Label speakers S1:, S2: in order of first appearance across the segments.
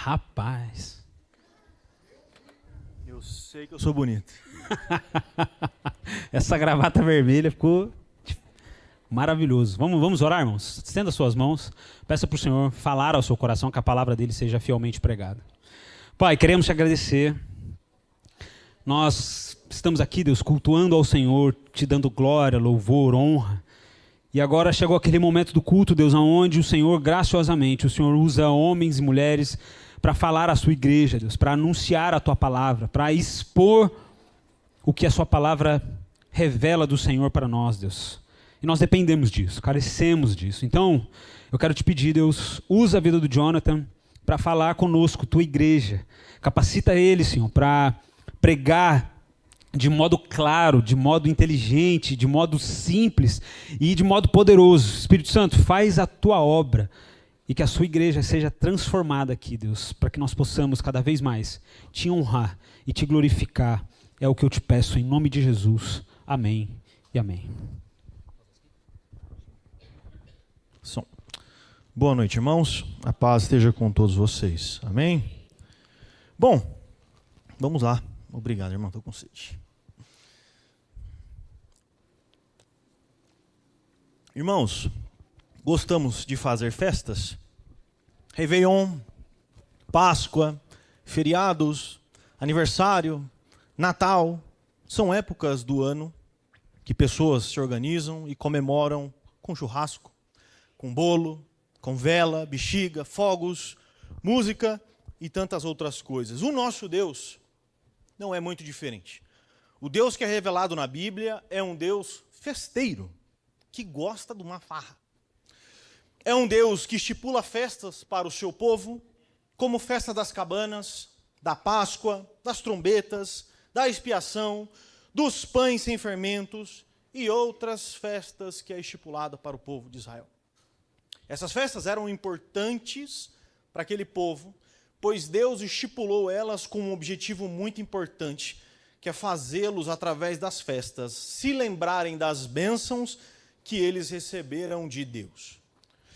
S1: Rapaz.
S2: Eu sei que eu sou bonito.
S1: Essa gravata vermelha ficou maravilhoso. Vamos orar, irmãos? Estenda suas mãos. Peça para o Senhor falar ao seu coração, que a palavra dele seja fielmente pregada. Pai, queremos te agradecer. Nós estamos aqui, Deus, cultuando ao Senhor, te dando glória, louvor, honra. E agora chegou aquele momento do culto, Deus, onde o Senhor, graciosamente, o Senhor usa homens e mulheres para falar à sua igreja, Deus, para anunciar a tua palavra, para expor o que a sua palavra revela do Senhor para nós, Deus. E nós dependemos disso, carecemos disso. Então, eu quero te pedir, Deus, usa a vida do Jonathan para falar conosco, tua igreja. Capacita ele, Senhor, para pregar de modo claro, de modo inteligente, de modo simples e de modo poderoso. Espírito Santo, faz a tua obra e que a sua igreja seja transformada aqui, Deus, para que nós possamos cada vez mais te honrar e te glorificar. É o que eu te peço em nome de Jesus. Amém e amém.
S2: Som. Boa noite, irmãos. A paz esteja com todos vocês. Amém? Bom, vamos lá. Obrigado, irmão. Estou com sede. Irmãos, gostamos de fazer festas? Réveillon, Páscoa, feriados, aniversário, Natal. São épocas do ano que pessoas se organizam e comemoram com churrasco, com bolo, com vela, bexiga, fogos, música e tantas outras coisas. O nosso Deus não é muito diferente. O Deus que é revelado na Bíblia é um Deus festeiro, que gosta de uma farra. É um Deus que estipula festas para o seu povo, como festa das cabanas, da Páscoa, das trombetas, da expiação, dos pães sem fermentos e outras festas que é estipulada para o povo de Israel. Essas festas eram importantes para aquele povo, pois Deus estipulou elas com um objetivo muito importante, que é fazê-los, através das festas, se lembrarem das bênçãos que eles receberam de Deus.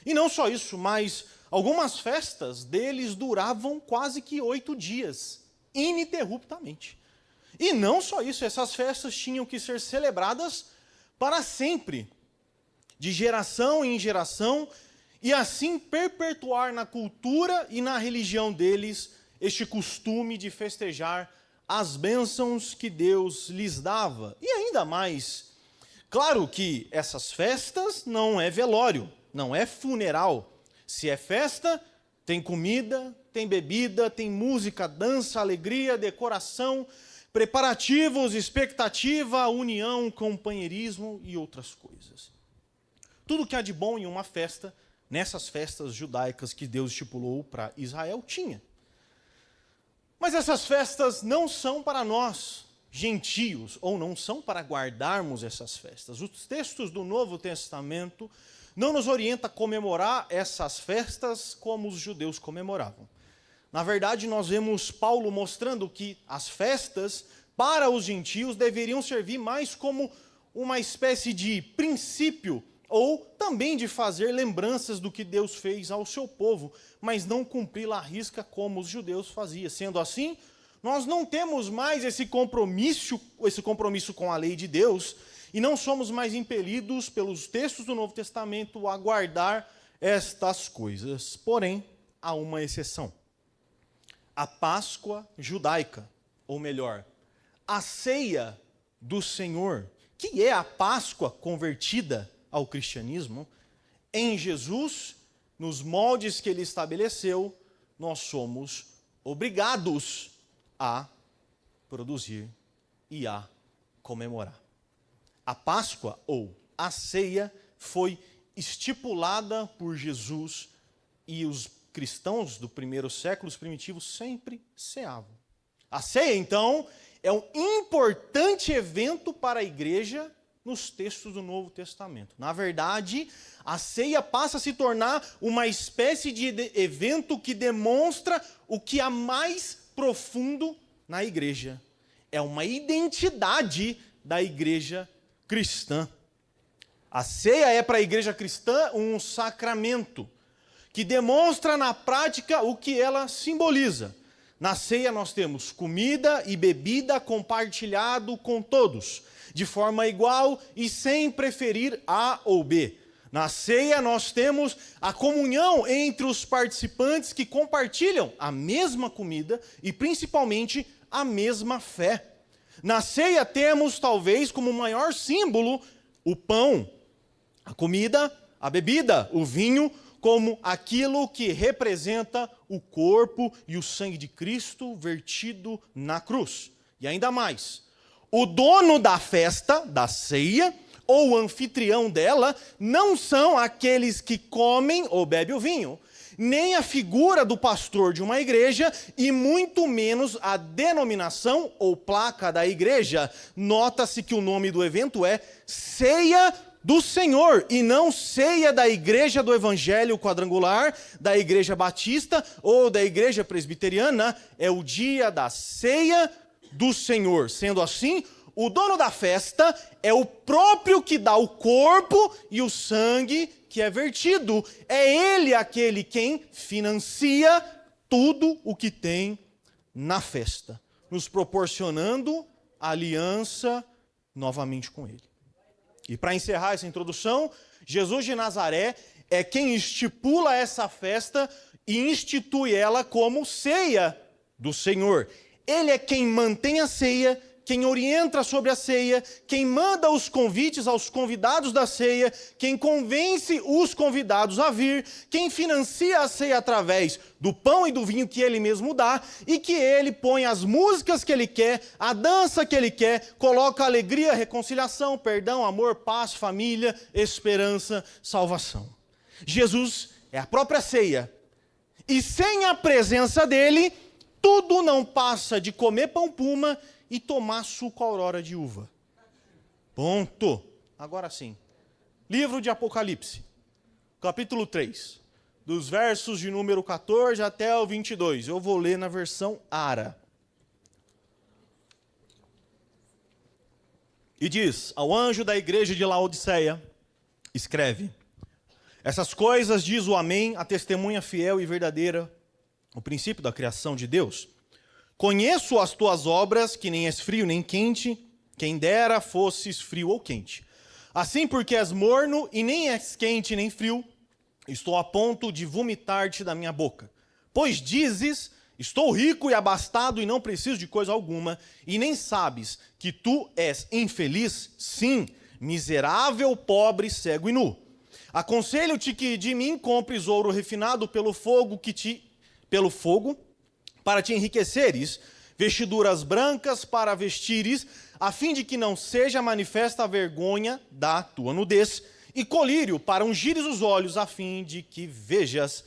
S2: E não só isso, mas algumas festas deles duravam quase que 8 dias, ininterruptamente. E não só isso, essas festas tinham que ser celebradas para sempre, de geração em geração, e assim perpetuar na cultura e na religião deles este costume de festejar as bênçãos que Deus lhes dava. E ainda mais, claro que essas festas não é velório, não é funeral. Se é festa, tem comida, tem bebida, tem música, dança, alegria, decoração, preparativos, expectativa, união, companheirismo e outras coisas. Tudo que há de bom em uma festa, nessas festas judaicas que Deus estipulou para Israel, tinha. Mas essas festas não são para nós, gentios, ou não são para guardarmos essas festas. Os textos do Novo Testamento não nos orientam a comemorar essas festas como os judeus comemoravam. Na verdade, nós vemos Paulo mostrando que as festas para os gentios deveriam servir mais como uma espécie de princípio, ou também de fazer lembranças do que Deus fez ao seu povo, mas não cumpri-la à risca como os judeus faziam. Sendo assim, nós não temos mais esse compromisso com a lei de Deus, e não somos mais impelidos pelos textos do Novo Testamento a guardar estas coisas. Porém, há uma exceção. A Páscoa judaica, ou melhor, a ceia do Senhor, que é a Páscoa convertida ao cristianismo, em Jesus, nos moldes que ele estabeleceu, nós somos obrigados a produzir e a comemorar. A Páscoa, ou a ceia, foi estipulada por Jesus e os cristãos do primeiro século, os primitivos, sempre ceavam. A ceia, então, é um importante evento para a igreja nos textos do Novo Testamento. Na verdade, a ceia passa a se tornar uma espécie de evento que demonstra o que há mais profundo na igreja. É uma identidade da igreja cristã. A ceia é para a igreja cristã um sacramento que demonstra na prática o que ela simboliza. Na ceia nós temos comida e bebida compartilhado com todos, de forma igual e sem preferir A ou B. Na ceia nós temos a comunhão entre os participantes que compartilham a mesma comida e principalmente a mesma fé. Na ceia temos talvez como maior símbolo o pão, a comida, a bebida, o vinho, como aquilo que representa o corpo e o sangue de Cristo vertido na cruz. E ainda mais, o dono da festa, da ceia, ou o anfitrião dela, não são aqueles que comem ou bebem o vinho, nem a figura do pastor de uma igreja, e muito menos a denominação ou placa da igreja. Nota-se que o nome do evento é Ceia do Senhor, e não ceia da igreja do Evangelho Quadrangular, da igreja batista ou da igreja presbiteriana. É o dia da ceia do Senhor. Sendo assim, o dono da festa é o próprio que dá o corpo e o sangue que é vertido. É ele aquele quem financia tudo o que tem na festa, nos proporcionando aliança novamente com ele. E para encerrar essa introdução, Jesus de Nazaré é quem estipula essa festa e institui ela como ceia do Senhor. Ele é quem mantém a ceia, quem orienta sobre a ceia, quem manda os convites aos convidados da ceia, quem convence os convidados a vir, quem financia a ceia através do pão e do vinho que ele mesmo dá, e que ele põe as músicas que ele quer, a dança que ele quer, coloca alegria, reconciliação, perdão, amor, paz, família, esperança, salvação. Jesus é a própria ceia, e sem a presença dele, tudo não passa de comer pão-puma e tomar suco aurora de uva. Ponto. Agora sim. Livro de Apocalipse, capítulo 3, dos versos de número 14 até o 22. Eu vou ler na versão ARA. E diz: ao anjo da igreja de Laodiceia, escreve: essas coisas diz o Amém, a testemunha fiel e verdadeira, o princípio da criação de Deus. Conheço as tuas obras, que nem és frio nem quente, quem dera fosses frio ou quente. Assim, porque és morno e nem és quente nem frio, estou a ponto de vomitar-te da minha boca. Pois dizes, estou rico e abastado e não preciso de coisa alguma, e nem sabes que tu és infeliz, sim, miserável, pobre, cego e nu. Aconselho-te que de mim compres ouro refinado pelo fogo para te enriqueceres, vestiduras brancas para vestires, a fim de que não seja manifesta a vergonha da tua nudez, e colírio para ungires os olhos, a fim de que vejas.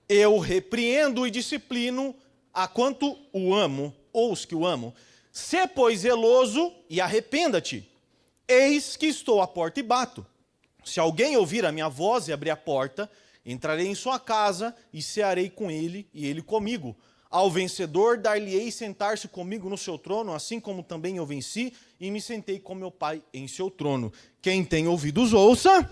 S2: Eu repreendo e disciplino a quanto o amo, ou os que o amam. Sê, pois, zeloso e arrependa-te. Eis que estou à porta e bato. Se alguém ouvir a minha voz e abrir a porta, entrarei em sua casa e cearei com ele e ele comigo. Ao vencedor dar-lhe-ei sentar-se comigo no seu trono, assim como também eu venci e me sentei com meu Pai em seu trono. Quem tem ouvidos, ouça.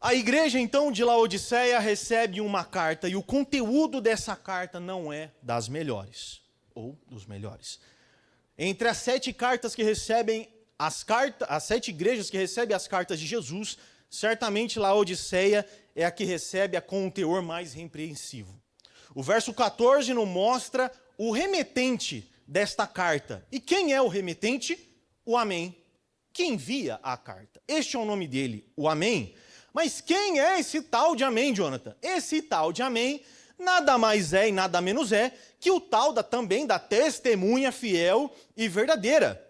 S2: A igreja, então, de Laodiceia recebe uma carta, e o conteúdo dessa carta não é das melhores, ou dos melhores. Entre as 7 cartas que recebem as 7 igrejas que recebem as cartas de Jesus, certamente Laodiceia é a que recebe com um teor mais repreensivo. O verso 14 nos mostra o remetente desta carta. E quem é o remetente? O Amém, que envia a carta. Este é o nome dele, o Amém. Mas quem é esse tal de Amém, Jonathan? Esse tal de Amém nada mais é e nada menos é que o tal também da testemunha fiel e verdadeira.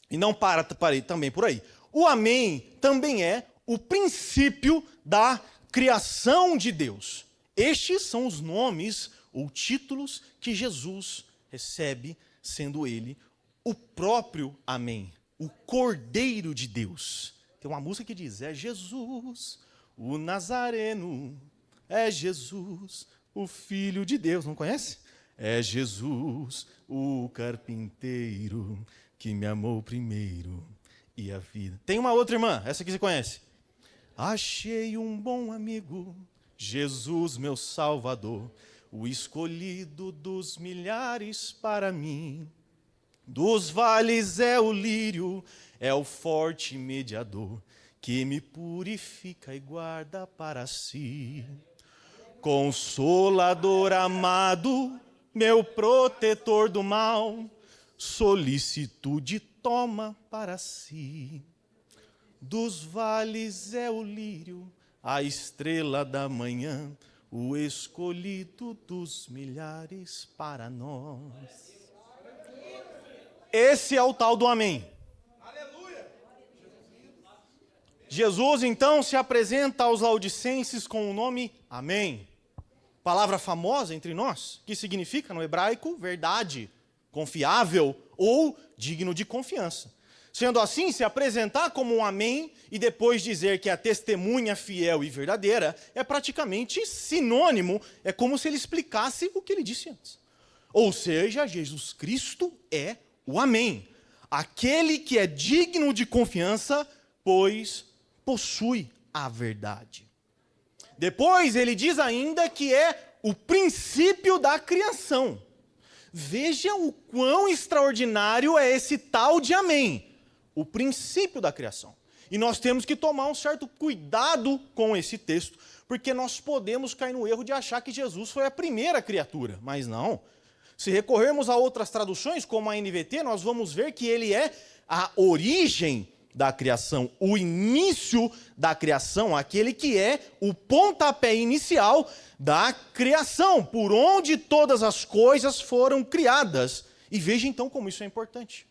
S2: E não para também por aí. O Amém também é o princípio da criação de Deus. Estes são os nomes ou títulos que Jesus recebe, sendo ele o próprio Amém, o Cordeiro de Deus. Tem uma música que diz: é Jesus, o Nazareno, é Jesus, o Filho de Deus. Não conhece? É Jesus, o carpinteiro, que me amou primeiro e a vida. Tem uma outra irmã, essa aqui você conhece. Achei um bom amigo, Jesus meu Salvador, o escolhido dos milhares para mim. Dos vales é o lírio, é o forte mediador, que me purifica e guarda para si. Consolador amado, meu protetor do mal, solicitude toma para si. Dos vales é o lírio, a estrela da manhã, o escolhido dos milhares para nós. Esse é o tal do amém. Jesus, então, se apresenta aos laodicenses com o nome Amém. Palavra famosa entre nós, que significa, no hebraico, verdade, confiável ou digno de confiança. Sendo assim, se apresentar como um amém e depois dizer que é a testemunha fiel e verdadeira é praticamente sinônimo, é como se ele explicasse o que ele disse antes. Ou seja, Jesus Cristo é o amém, aquele que é digno de confiança, pois possui a verdade. Depois ele diz ainda que é o princípio da criação. Veja o quão extraordinário é esse tal de amém, o princípio da criação. E nós temos que tomar um certo cuidado com esse texto, porque nós podemos cair no erro de achar que Jesus foi a primeira criatura, mas não. Se recorrermos a outras traduções, como a NVT, nós vamos ver que ele é a origem da criação, o início da criação, aquele que é o pontapé inicial da criação, por onde todas as coisas foram criadas. E veja então como isso é importante.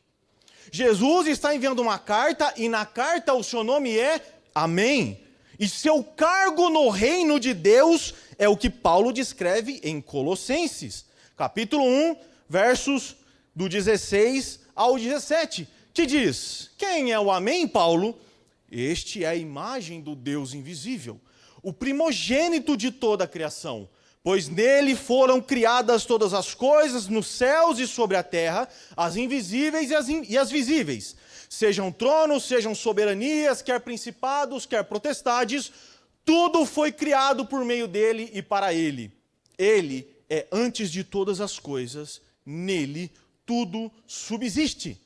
S2: Jesus está enviando uma carta e na carta o seu nome é Amém. E seu cargo no reino de Deus é o que Paulo descreve em Colossenses, capítulo 1, versos do 16 ao 17, que diz: quem é o Amém, Paulo? Este é a imagem do Deus invisível, o primogênito de toda a criação, pois nele foram criadas todas as coisas, nos céus e sobre a terra, as invisíveis e as visíveis, sejam tronos, sejam soberanias, quer principados, quer potestades, tudo foi criado por meio dele e para ele. Ele é antes de todas as coisas, nele tudo subsiste.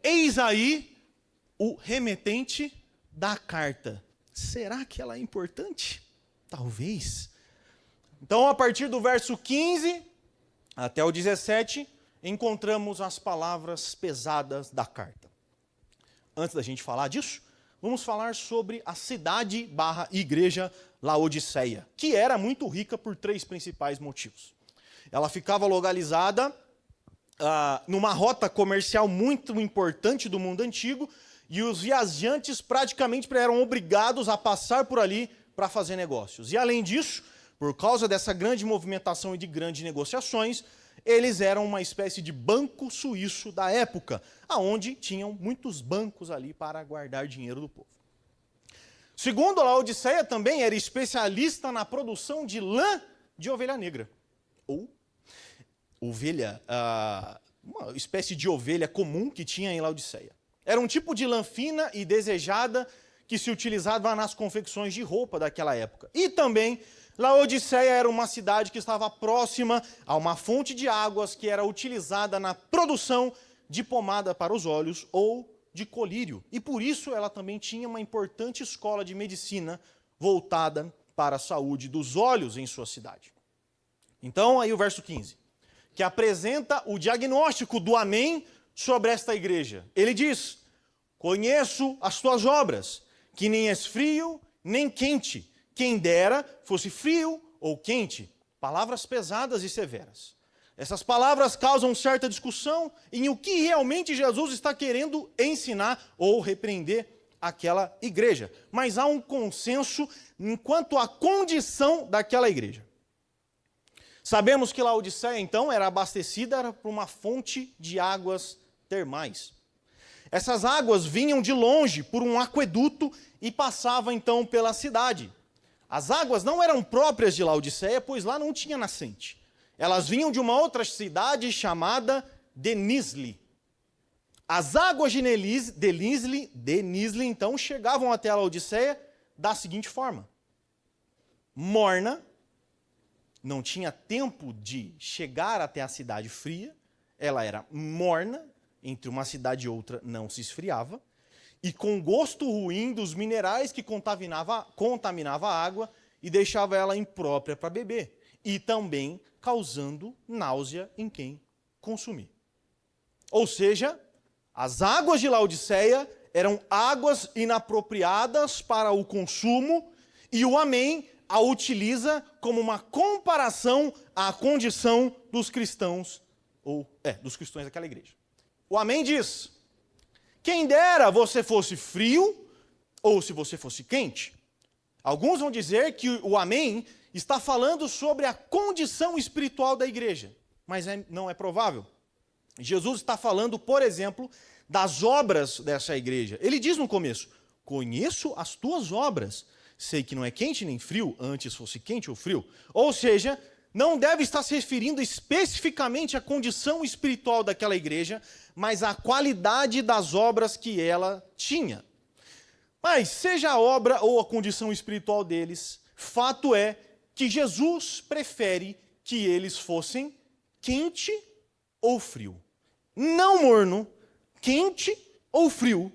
S2: Eis aí o remetente da carta. Será que ela é importante? Talvez. Então, a partir do verso 15 até o 17, encontramos as palavras pesadas da carta. Antes da gente falar disso, vamos falar sobre a cidade/igreja Laodiceia, que era muito rica por 3 principais motivos. Ela ficava localizada numa rota comercial muito importante do mundo antigo, e os viajantes praticamente eram obrigados a passar por ali para fazer negócios. E além disso, por causa dessa grande movimentação e de grandes negociações, eles eram uma espécie de banco suíço da época, aonde tinham muitos bancos ali para guardar dinheiro do povo. Segundo, a Laodiceia também era especialista na produção de lã de ovelha negra, ou ovelha, uma espécie de ovelha comum que tinha em Laodiceia. Era um tipo de lã fina e desejada que se utilizava nas confecções de roupa daquela época. E também, Laodiceia era uma cidade que estava próxima a uma fonte de águas que era utilizada na produção de pomada para os olhos ou de colírio. E por isso ela também tinha uma importante escola de medicina voltada para a saúde dos olhos em sua cidade. Então, aí o verso 15, que apresenta o diagnóstico do Amém sobre esta igreja. Ele diz: conheço as tuas obras, que nem és frio nem quente. Quem dera fosse frio ou quente. Palavras pesadas e severas. Essas palavras causam certa discussão em o que realmente Jesus está querendo ensinar ou repreender aquela igreja. Mas há um consenso quanto à condição daquela igreja. Sabemos que Laodiceia, então, era abastecida por uma fonte de águas termais. Essas águas vinham de longe por um aqueduto e passavam, então, pela cidade. As águas não eram próprias de Laodiceia, pois lá não tinha nascente. Elas vinham de uma outra cidade chamada Denizli. As águas de Denizli, então, chegavam até a Laodiceia da seguinte forma: morna, não tinha tempo de chegar até a cidade fria, ela era morna, entre uma cidade e outra não se esfriava, e com gosto ruim dos minerais que contaminava a água e deixava ela imprópria para beber, e também causando náusea em quem consumir. Ou seja, as águas de Laodiceia eram águas inapropriadas para o consumo, e o Amém a utiliza como uma comparação à condição dos cristãos, dos cristãos daquela igreja. O Amém diz: quem dera você fosse frio, ou se você fosse quente. Alguns vão dizer que o Amém está falando sobre a condição espiritual da igreja, mas não é provável. Jesus está falando, por exemplo, das obras dessa igreja. Ele diz no começo: conheço as tuas obras, sei que não é quente nem frio, antes fosse quente ou frio. Ou seja, não deve estar se referindo especificamente à condição espiritual daquela igreja, mas à qualidade das obras que ela tinha. Mas, seja a obra ou a condição espiritual deles, fato é que Jesus prefere que eles fossem quente ou frio. Não morno, quente ou frio.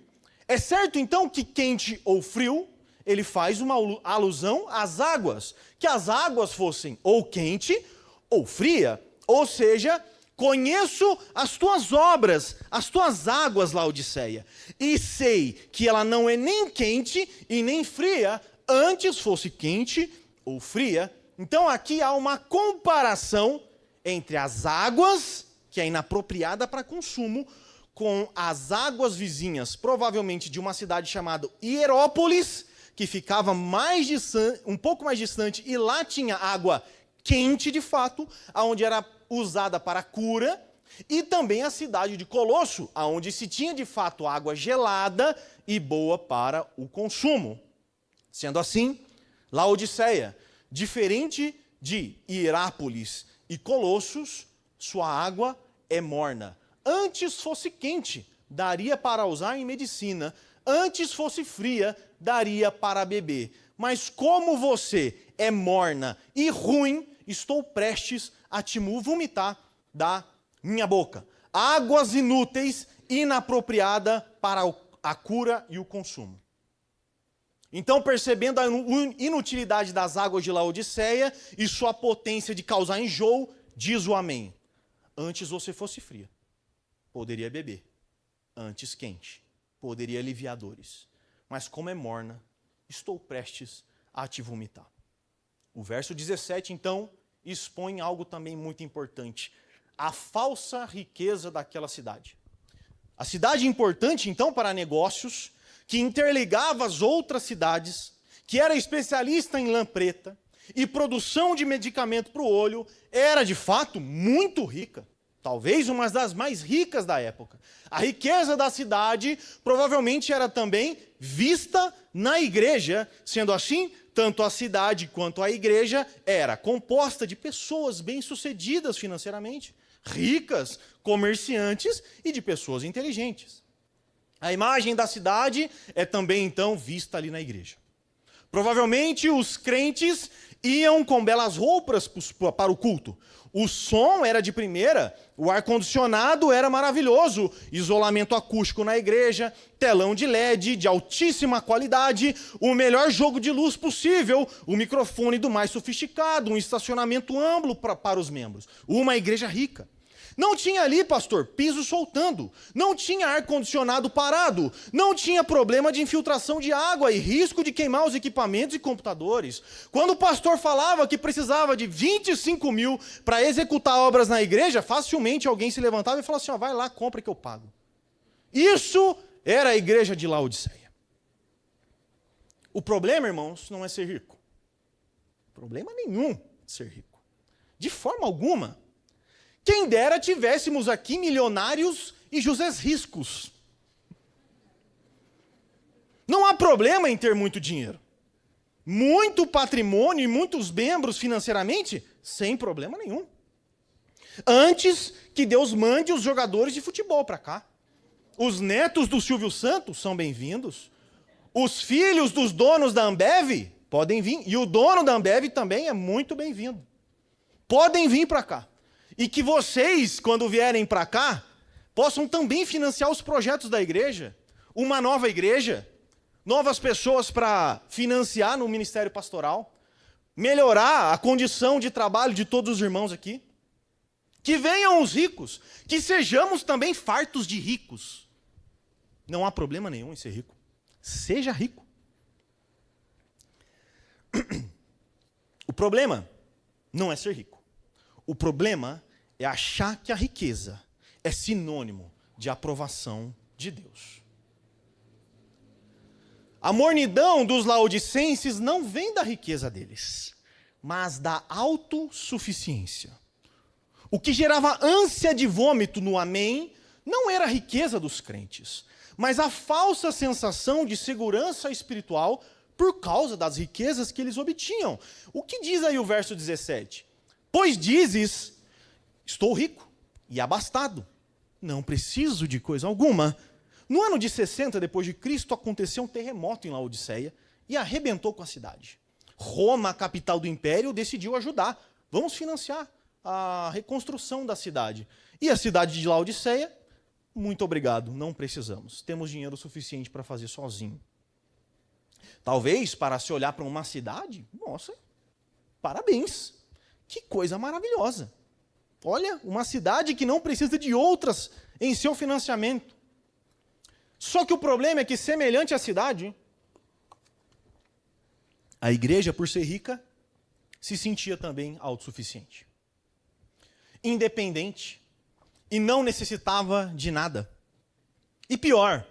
S2: É certo, então, que quente ou frio, ele faz uma alusão às águas, que as águas fossem ou quente ou fria, ou seja, conheço as tuas obras, as tuas águas, Laodiceia, e sei que ela não é nem quente e nem fria, antes fosse quente ou fria. Então aqui há uma comparação entre as águas, que é inapropriada para consumo, com as águas vizinhas, provavelmente de uma cidade chamada Hierópolis, que ficava um pouco mais distante, e lá tinha água quente de fato, onde era usada para cura, e também a cidade de Colosso, onde se tinha de fato água gelada e boa para o consumo. Sendo assim, Laodiceia, diferente de Hierápolis e Colossos, sua água é morna. Antes fosse quente, daria para usar em medicina. Antes fosse fria, daria para beber. Mas como você é morna e ruim, estou prestes a te vomitar da minha boca. Águas inúteis, inapropriada para a cura e o consumo. Então, percebendo a inutilidade das águas de Laodiceia e sua potência de causar enjoo, diz o Amém: antes você fosse fria, poderia beber. Antes quente, poderia aliviar dores. Mas como é morna, estou prestes a te vomitar. O verso 17, então, expõe algo também muito importante: a falsa riqueza daquela cidade. A cidade importante, então, para negócios, que interligava as outras cidades, que era especialista em lã preta e produção de medicamento para o olho, era de fato muito rica. Talvez uma das mais ricas da época. A riqueza da cidade provavelmente era também vista na igreja. Sendo assim, tanto a cidade quanto a igreja era composta de pessoas bem-sucedidas financeiramente, ricas, comerciantes e de pessoas inteligentes. A imagem da cidade é também, então, vista ali na igreja. Provavelmente os crentes iam com belas roupas para o culto. O som era de primeira, o ar-condicionado era maravilhoso, isolamento acústico na igreja, telão de LED de altíssima qualidade, o melhor jogo de luz possível, o microfone do mais sofisticado, um estacionamento amplo para os membros. Uma igreja rica. Não tinha ali, pastor, piso soltando, não tinha ar-condicionado parado, não tinha problema de infiltração de água e risco de queimar os equipamentos e computadores. Quando o pastor falava que precisava de 25 mil para executar obras na igreja, facilmente alguém se levantava e falava assim: vai lá, compra que eu pago. Isso era a igreja de Laodiceia. O problema, irmãos, não é ser rico. Problema nenhum de ser rico. De forma alguma. Quem dera tivéssemos aqui milionários e Josés Riscos. Não há problema em ter muito dinheiro. Muito patrimônio e muitos membros financeiramente, sem problema nenhum. Antes que Deus mande os jogadores de futebol para cá. Os netos do Silvio Santos são bem-vindos. Os filhos dos donos da Ambev podem vir. E o dono da Ambev também é muito bem-vindo. Podem vir para cá. E que vocês, quando vierem para cá, possam também financiar os projetos da igreja. Uma nova igreja, novas pessoas para financiar no ministério pastoral, melhorar a condição de trabalho de todos os irmãos aqui. Que venham os ricos, que sejamos também fartos de ricos. Não há problema nenhum em ser rico. Seja rico. O problema não é ser rico. O problema é achar que a riqueza é sinônimo de aprovação de Deus. A mornidão dos laodicenses não vem da riqueza deles, mas da autossuficiência. O que gerava ânsia de vômito no amém não era a riqueza dos crentes, mas a falsa sensação de segurança espiritual por causa das riquezas que eles obtinham. O que diz aí o verso 17? Pois dizes, estou rico e abastado, não preciso de coisa alguma. No ano de 60 depois de Cristo aconteceu um terremoto em Laodiceia e arrebentou com a cidade. Roma, a capital do império, decidiu ajudar. Vamos financiar a reconstrução da cidade. E a cidade de Laodiceia, muito obrigado, não precisamos. Temos dinheiro suficiente para fazer sozinho. Talvez, para se olhar para uma cidade, nossa, parabéns, que coisa maravilhosa. Olha, uma cidade que não precisa de outras em seu financiamento. Só que o problema é que, semelhante à cidade, a igreja, por ser rica, se sentia também autossuficiente, independente, e não necessitava de nada. E pior,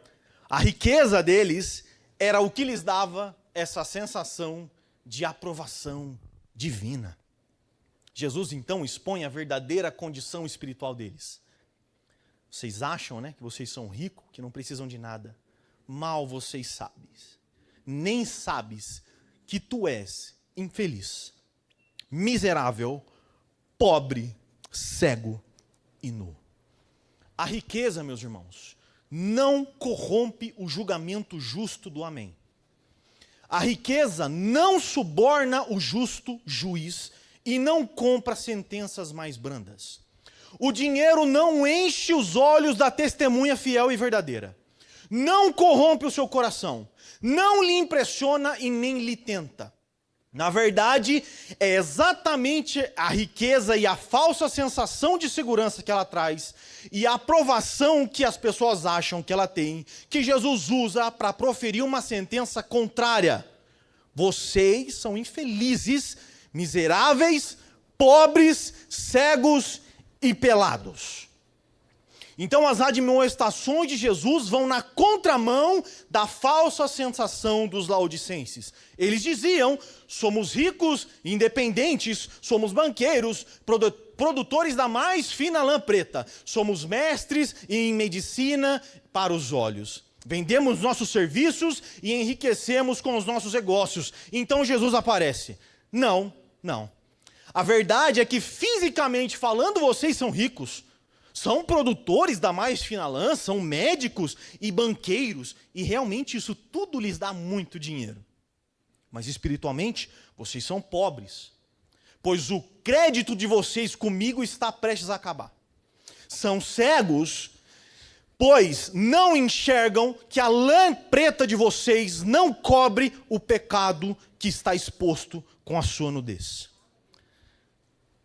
S2: a riqueza deles era o que lhes dava essa sensação de aprovação divina. Jesus, então, expõe a verdadeira condição espiritual deles. Vocês acham, né, que vocês são ricos, que não precisam de nada. Mal vocês sabes. Nem sabes que tu és infeliz, miserável, pobre, cego e nu. A riqueza, meus irmãos, não corrompe o julgamento justo do amém. A riqueza não suborna o justo juiz e não compra sentenças mais brandas. O dinheiro não enche os olhos da testemunha fiel e verdadeira. Não corrompe o seu coração. Não lhe impressiona e nem lhe tenta. Na verdade, é exatamente a riqueza e a falsa sensação de segurança que ela traz e a aprovação que as pessoas acham que ela tem, que Jesus usa para proferir uma sentença contrária. Vocês são infelizes, miseráveis, pobres, cegos e pelados. Então as admoestações de Jesus vão na contramão da falsa sensação dos laodicenses. Eles diziam, somos ricos, independentes, somos banqueiros, produtores da mais fina lã preta, somos mestres em medicina para os olhos. Vendemos nossos serviços e enriquecemos com os nossos negócios. Então Jesus aparece. Não. A verdade é que, fisicamente falando, vocês são ricos. São produtores da mais fina lã, são médicos e banqueiros. E realmente isso tudo lhes dá muito dinheiro. Mas espiritualmente, vocês são pobres. Pois o crédito de vocês comigo está prestes a acabar. São cegos, pois não enxergam que a lã preta de vocês não cobre o pecado que está exposto com a sua nudez.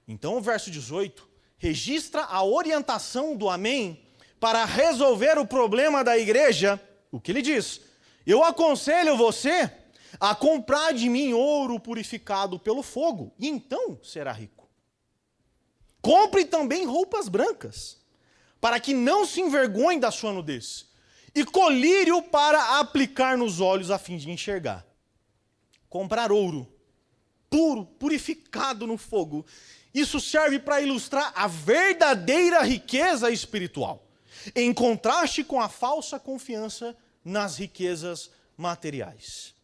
S2: Então o verso 18 registra a orientação do amém para resolver o problema da igreja. O que ele diz? Eu aconselho você a comprar de mim ouro purificado pelo fogo, e então será rico. Compre também roupas brancas, para que não se envergonhe da sua nudez, e colírio para aplicar nos olhos a fim de enxergar. Comprar ouro puro, purificado no fogo. Isso serve para ilustrar a verdadeira riqueza espiritual, em contraste com a falsa confiança nas riquezas materiais.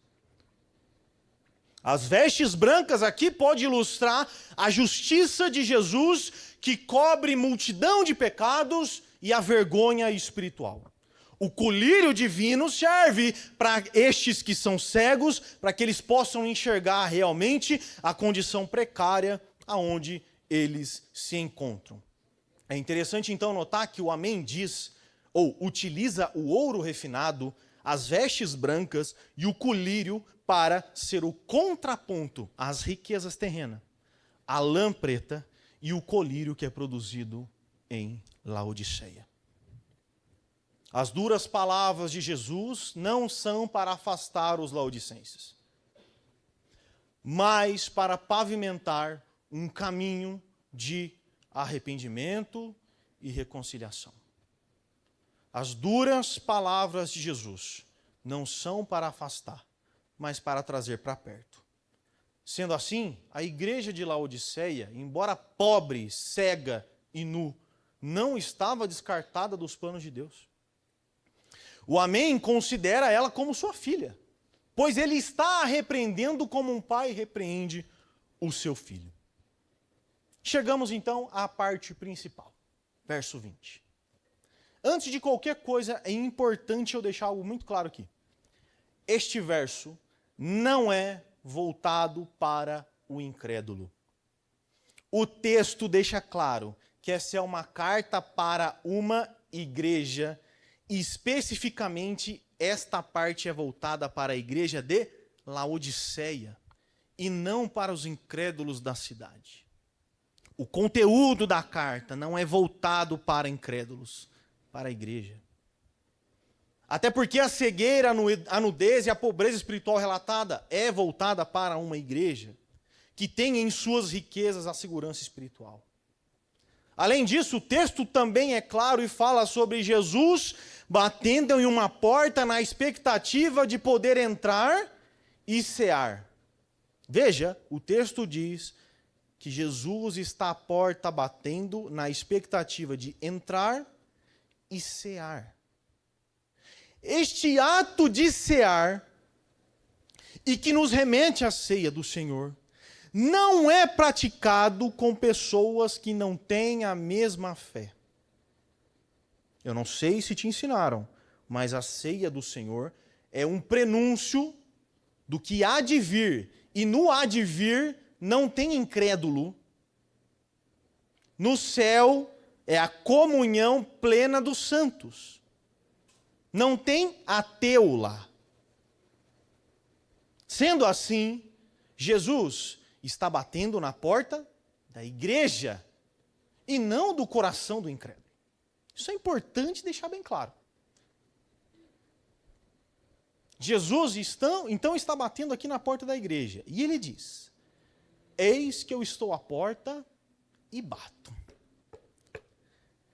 S2: As vestes brancas aqui pode ilustrar a justiça de Jesus, que cobre multidão de pecados, e a vergonha espiritual. O colírio divino serve para estes que são cegos, para que eles possam enxergar realmente a condição precária aonde eles se encontram. É interessante então notar que o Amém diz, ou utiliza o ouro refinado, as vestes brancas e o colírio para ser o contraponto às riquezas terrenas, a lã preta e o colírio que é produzido em Laodiceia. As duras palavras de Jesus não são para afastar os laodicenses, mas para pavimentar um caminho de arrependimento e reconciliação. As duras palavras de Jesus não são para afastar, mas para trazer para perto. Sendo assim, a igreja de Laodiceia, embora pobre, cega e nu, não estava descartada dos planos de Deus. O Amém considera ela como sua filha, pois ele está a repreendendo como um pai repreende o seu filho. Chegamos então à parte principal, verso 20. Antes de qualquer coisa, é importante eu deixar algo muito claro aqui. Este verso não é voltado para o incrédulo. O texto deixa claro que essa é uma carta para uma igreja. E especificamente, esta parte é voltada para a igreja de Laodiceia e não para os incrédulos da cidade. O conteúdo da carta não é voltado para incrédulos, para a igreja. Até porque a cegueira, a nudez e a pobreza espiritual relatada é voltada para uma igreja que tem em suas riquezas a segurança espiritual. Além disso, o texto também é claro e fala sobre Jesus batendo em uma porta na expectativa de poder entrar e cear. Veja, o texto diz que Jesus está à porta batendo na expectativa de entrar e cear. Este ato de cear, e que nos remete à ceia do Senhor, não é praticado com pessoas que não têm a mesma fé. Eu não sei se te ensinaram, mas a ceia do Senhor é um prenúncio do que há de vir. E no há de vir não tem incrédulo. No céu é a comunhão plena dos santos. Não tem ateu lá. Sendo assim, Jesus está batendo na porta da igreja e não do coração do incrédulo. Isso é importante deixar bem claro. Jesus então está batendo aqui na porta da igreja. E ele diz: eis que eu estou à porta e bato.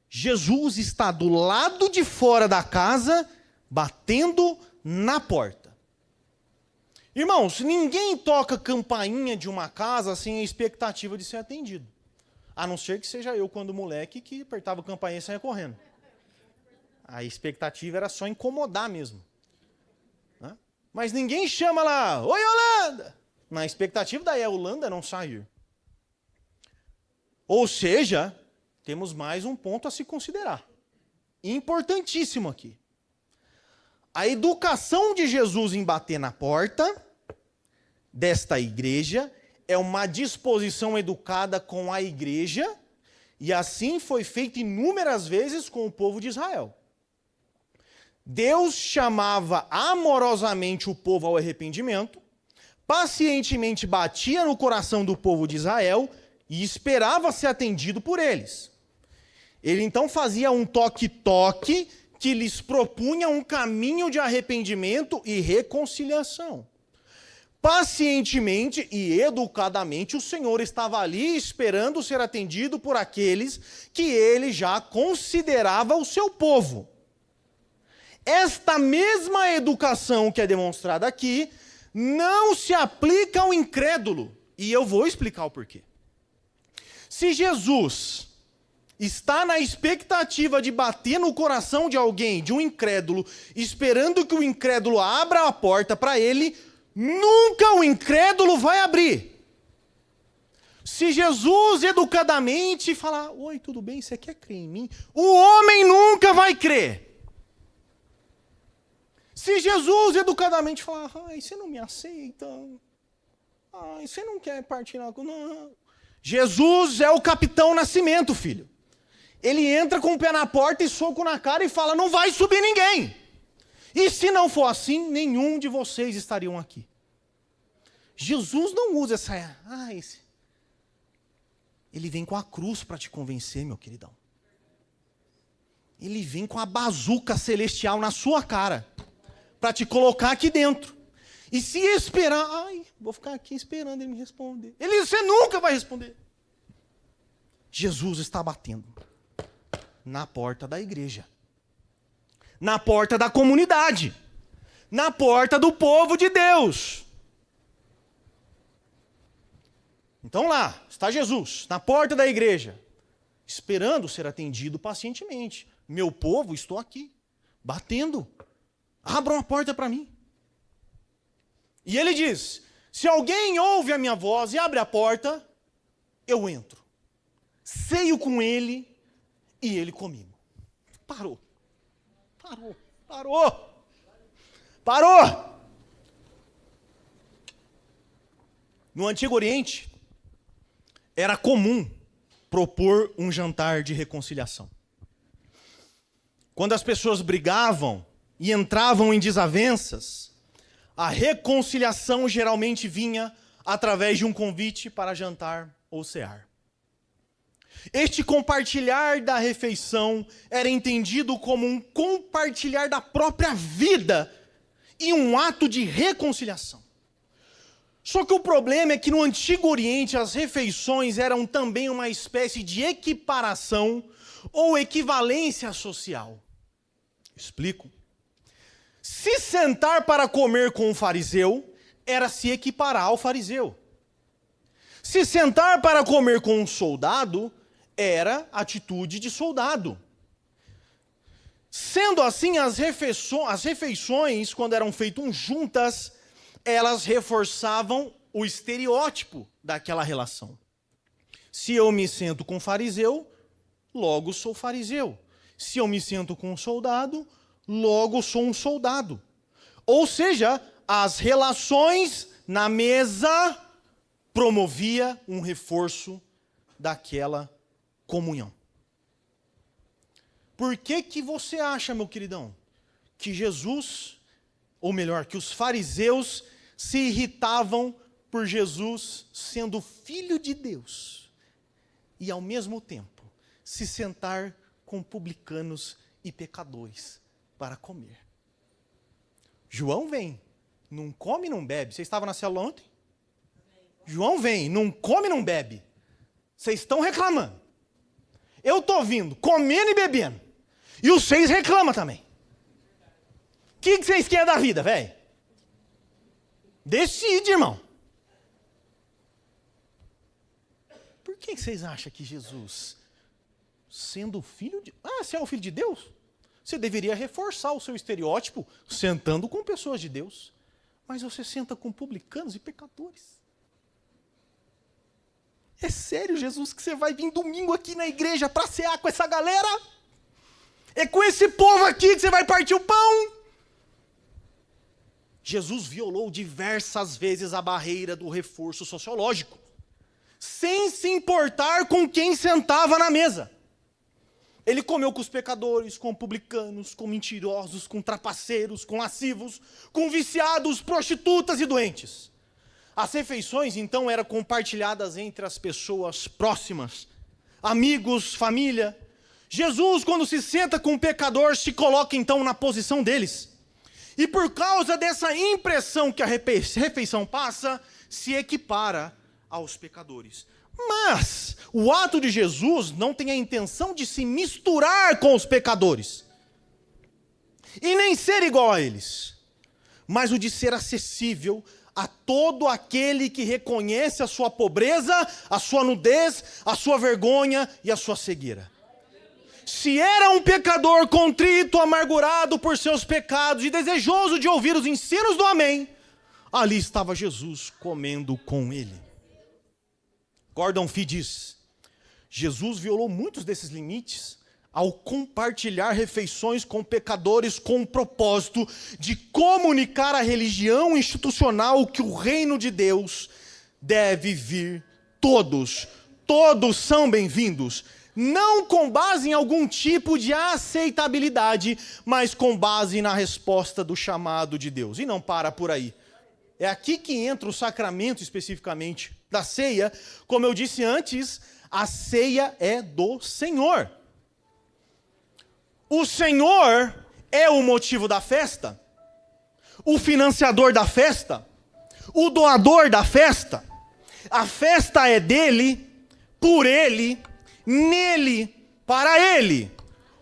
S2: Jesus está do lado de fora da casa, batendo na porta. Irmãos, ninguém toca campainha de uma casa sem a expectativa de ser atendido. A não ser que seja eu, quando moleque, que apertava a campainha e saia correndo. A expectativa era só incomodar mesmo. Né? Mas ninguém chama lá: oi, Holanda! Na expectativa da Holanda não sair. Ou seja, temos mais um ponto a se considerar. Importantíssimo aqui. A educação de Jesus em bater na porta desta igreja é uma disposição educada com a igreja, e assim foi feito inúmeras vezes com o povo de Israel. Deus chamava amorosamente o povo ao arrependimento, pacientemente batia no coração do povo de Israel e esperava ser atendido por eles. Ele então fazia um toque-toque que lhes propunha um caminho de arrependimento e reconciliação. Pacientemente e educadamente, o Senhor estava ali esperando ser atendido por aqueles que ele já considerava o seu povo. Esta mesma educação que é demonstrada aqui não se aplica ao incrédulo, e eu vou explicar o porquê. Se Jesus está na expectativa de bater no coração de alguém, de um incrédulo, esperando que o incrédulo abra a porta para ele, nunca o incrédulo vai abrir. Se Jesus educadamente falar: oi, tudo bem, você quer crer em mim? O homem nunca vai crer. Se Jesus educadamente falar, você não me aceita, você não quer partilhar com... Não. Jesus é o Capitão Nascimento, filho. Ele entra com o pé na porta e soco na cara e fala, não vai subir ninguém. E se não for assim, nenhum de vocês estariam aqui. Jesus não usa essa... Ele vem com a cruz para te convencer, meu queridão. Ele vem com a bazuca celestial na sua cara, para te colocar aqui dentro. E se esperar, vou ficar aqui esperando ele me responder. Você nunca vai responder. Jesus está batendo na porta da igreja, na porta da comunidade, na porta do povo de Deus. Então lá está Jesus, na porta da igreja, esperando ser atendido pacientemente. Meu povo, estou aqui, batendo. Abram a porta para mim. E ele diz, se alguém ouve a minha voz e abre a porta, eu entro. Ceio com ele e ele comigo. Parou. No Antigo Oriente, era comum propor um jantar de reconciliação. Quando as pessoas brigavam e entravam em desavenças, a reconciliação geralmente vinha através de um convite para jantar ou cear. Este compartilhar da refeição era entendido como um compartilhar da própria vida e um ato de reconciliação. Só que o problema é que no Antigo Oriente as refeições eram também uma espécie de equiparação ou equivalência social. Explico. Se sentar para comer com um fariseu era se equiparar ao fariseu. Se sentar para comer com um soldado era atitude de soldado. Sendo assim, as refeições, quando eram feitas juntas, elas reforçavam o estereótipo daquela relação. Se eu me sento com um fariseu, logo sou fariseu. Se eu me sento com um soldado, logo sou um soldado. Ou seja, as relações na mesa promovia um reforço daquela comunhão. Por que você acha, meu queridão, que Jesus, ou melhor, que os fariseus se irritavam por Jesus sendo filho de Deus e ao mesmo tempo se sentar com publicanos e pecadores para comer? João vem, não come e não bebe. Vocês estavam na célula ontem? João vem, não come e não bebe. Vocês estão reclamando. Eu estou vindo, comendo e bebendo. E os seis reclamam também. O que vocês querem da vida, velho? Decide, irmão. Por que vocês acham que Jesus, sendo filho de... você é o filho de Deus? Você deveria reforçar o seu estereótipo sentando com pessoas de Deus. Mas você senta com publicanos e pecadores. É sério, Jesus, que você vai vir domingo aqui na igreja para cear com essa galera? É com esse povo aqui que você vai partir o pão? Jesus violou diversas vezes a barreira do reforço sociológico, sem se importar com quem sentava na mesa. Ele comeu com os pecadores, com publicanos, com mentirosos, com trapaceiros, com lascivos, com viciados, prostitutas e doentes. As refeições, então, eram compartilhadas entre as pessoas próximas, amigos, família. Jesus, quando se senta com um pecador, se coloca, então, na posição deles. E por causa dessa impressão que a refeição passa, se equipara aos pecadores. Mas o ato de Jesus não tem a intenção de se misturar com os pecadores. E nem ser igual a eles. Mas o de ser acessível a todo aquele que reconhece a sua pobreza, a sua nudez, a sua vergonha e a sua cegueira. Se era um pecador contrito, amargurado por seus pecados e desejoso de ouvir os ensinos do Amém, ali estava Jesus comendo com ele. Gordon Fee diz: Jesus violou muitos desses limites ao compartilhar refeições com pecadores com o propósito de comunicar à religião institucional que o reino de Deus deve vir todos são bem-vindos, não com base em algum tipo de aceitabilidade, mas com base na resposta do chamado de Deus. E não para por aí. É aqui que entra o sacramento especificamente da ceia. Como eu disse antes, a ceia é do Senhor. O Senhor é o motivo da festa, o financiador da festa, o doador da festa. A festa é dele, por ele, nele, para ele.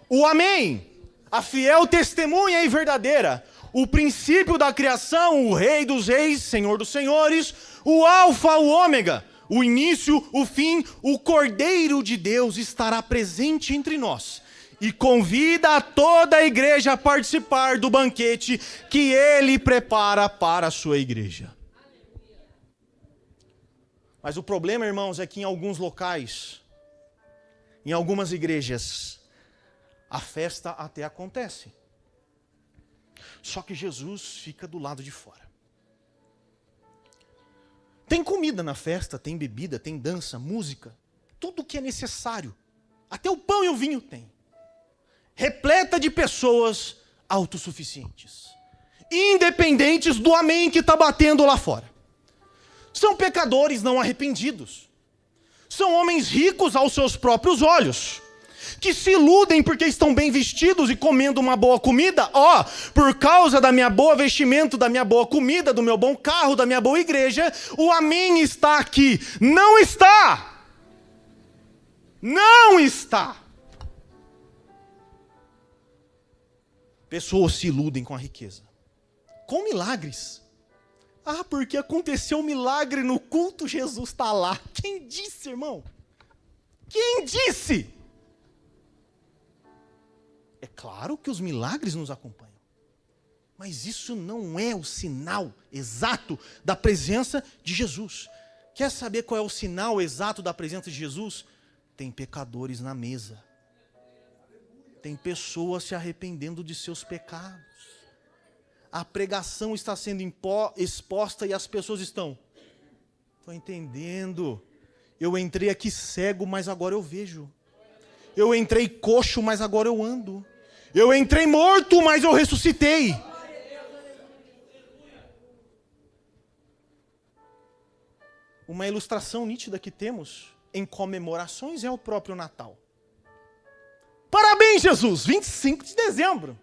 S2: O Amém, a fiel testemunha e verdadeira, o princípio da criação, o Rei dos reis, Senhor dos senhores, o Alfa, o Ômega, o início, o fim, o Cordeiro de Deus estará presente entre nós e convida a toda a igreja a participar do banquete que ele prepara para a sua igreja. Mas o problema, irmãos, é que em alguns locais, em algumas igrejas, a festa até acontece. Só que Jesus fica do lado de fora. Tem comida na festa, tem bebida, tem dança, música, tudo o que é necessário. Até o pão e o vinho tem. Repleta de pessoas autossuficientes, independentes do amém que está batendo lá fora. São pecadores não arrependidos. São homens ricos aos seus próprios olhos, que se iludem porque estão bem vestidos e comendo uma boa comida. Por causa da minha boa vestimenta, da minha boa comida, do meu bom carro, da minha boa igreja, o amém está aqui. Não está! Não está! Pessoas se iludem com a riqueza, com milagres. Porque aconteceu um milagre no culto, Jesus está lá. Quem disse, irmão? Quem disse? É claro que os milagres nos acompanham, mas isso não é o sinal exato da presença de Jesus. Quer saber qual é o sinal exato da presença de Jesus? Tem pecadores na mesa. Tem pessoas se arrependendo de seus pecados. A pregação está sendo exposta e as pessoas estão. Estou entendendo. Eu entrei aqui cego, mas agora eu vejo. Eu entrei coxo, mas agora eu ando. Eu entrei morto, mas eu ressuscitei. Uma ilustração nítida que temos em comemorações é o próprio Natal. Parabéns, Jesus! 25 de dezembro.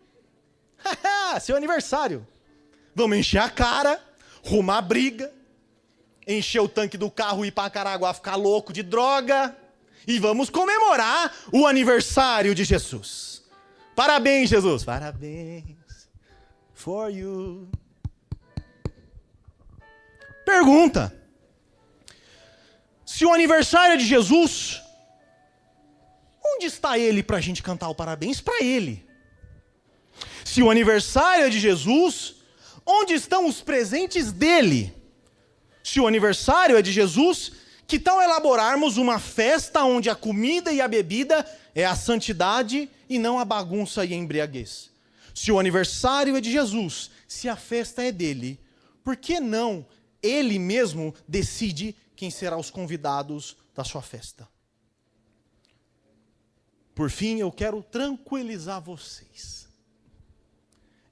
S2: Seu aniversário. Vamos encher a cara, rumar a briga, encher o tanque do carro e ir para Caraguá ficar louco de droga. E vamos comemorar o aniversário de Jesus. Parabéns, Jesus. Parabéns for you. Pergunta. Se o aniversário é de Jesus, onde está ele para a gente cantar o parabéns para ele? Se o aniversário é de Jesus, onde estão os presentes dele? Se o aniversário é de Jesus, que tal elaborarmos uma festa onde a comida e a bebida é a santidade e não a bagunça e a embriaguez? Se o aniversário é de Jesus, se a festa é dele, por que não ele mesmo decide quem será os convidados da sua festa? Por fim, eu quero tranquilizar vocês.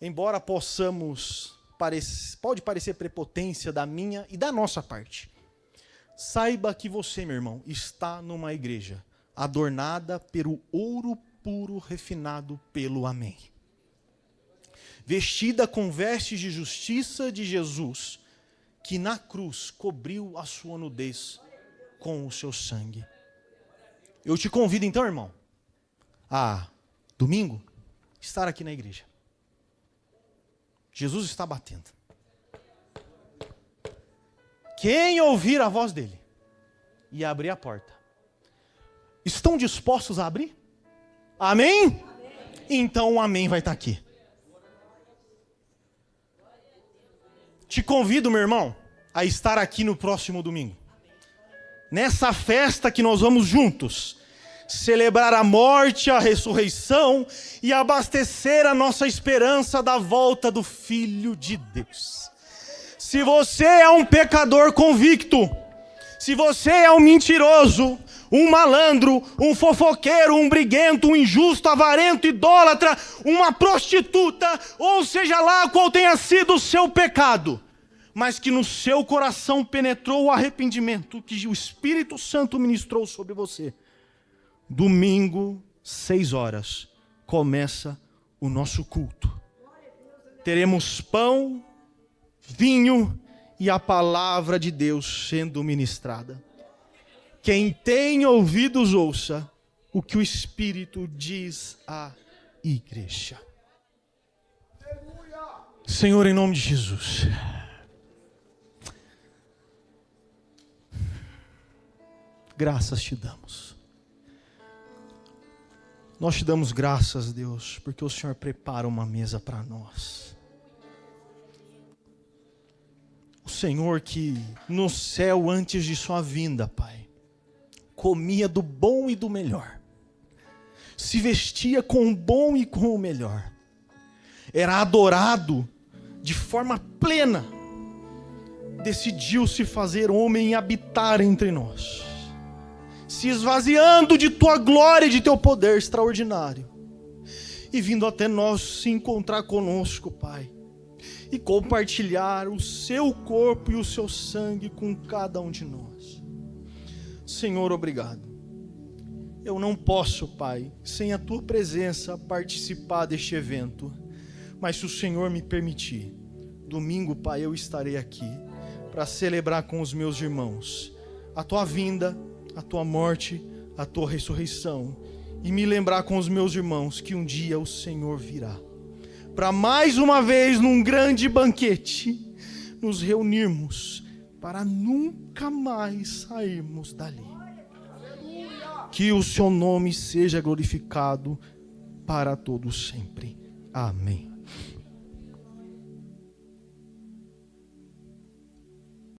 S2: Embora pode parecer prepotência da minha e da nossa parte, saiba que você, meu irmão, está numa igreja adornada pelo ouro puro refinado pelo Amém. Vestida com vestes de justiça de Jesus, que na cruz cobriu a sua nudez com o seu sangue. Eu te convido então, irmão, a domingo estar aqui na igreja. Jesus está batendo. Quem ouvir a voz dele e abrir a porta, estão dispostos a abrir? Amém? Amém. Então o amém vai estar aqui. Te convido, meu irmão, a estar aqui no próximo domingo. Nessa festa que nós vamos juntos celebrar a morte, a ressurreição e abastecer a nossa esperança da volta do Filho de Deus. Se você é um pecador convicto, se você é um mentiroso, um malandro, um fofoqueiro, um briguento, um injusto, avarento, idólatra, uma prostituta, ou seja lá qual tenha sido o seu pecado, mas que no seu coração penetrou o arrependimento que o Espírito Santo ministrou sobre você, domingo, 6 horas, começa o nosso culto. Teremos pão, vinho e a palavra de Deus sendo ministrada. Quem tem ouvidos, ouça o que o Espírito diz à igreja. Senhor, em nome de Jesus. Graças te damos. Nós te damos graças, Deus, porque o Senhor prepara uma mesa para nós. O Senhor que no céu, antes de sua vinda, Pai, comia do bom e do melhor, se vestia com o bom e com o melhor, era adorado de forma plena, decidiu se fazer homem e habitar entre nós, se esvaziando de tua glória e de teu poder extraordinário, e vindo até nós se encontrar conosco, Pai, e compartilhar o seu corpo e o seu sangue com cada um de nós. Senhor, obrigado. Eu não posso, Pai, sem a tua presença participar deste evento, mas se o Senhor me permitir, domingo, Pai, eu estarei aqui para celebrar com os meus irmãos a tua vinda, a tua morte, a tua ressurreição, e me lembrar com os meus irmãos que um dia o Senhor virá, para mais uma vez num grande banquete, nos reunirmos para nunca mais sairmos dali. Que o seu nome seja glorificado para todos sempre. Amém.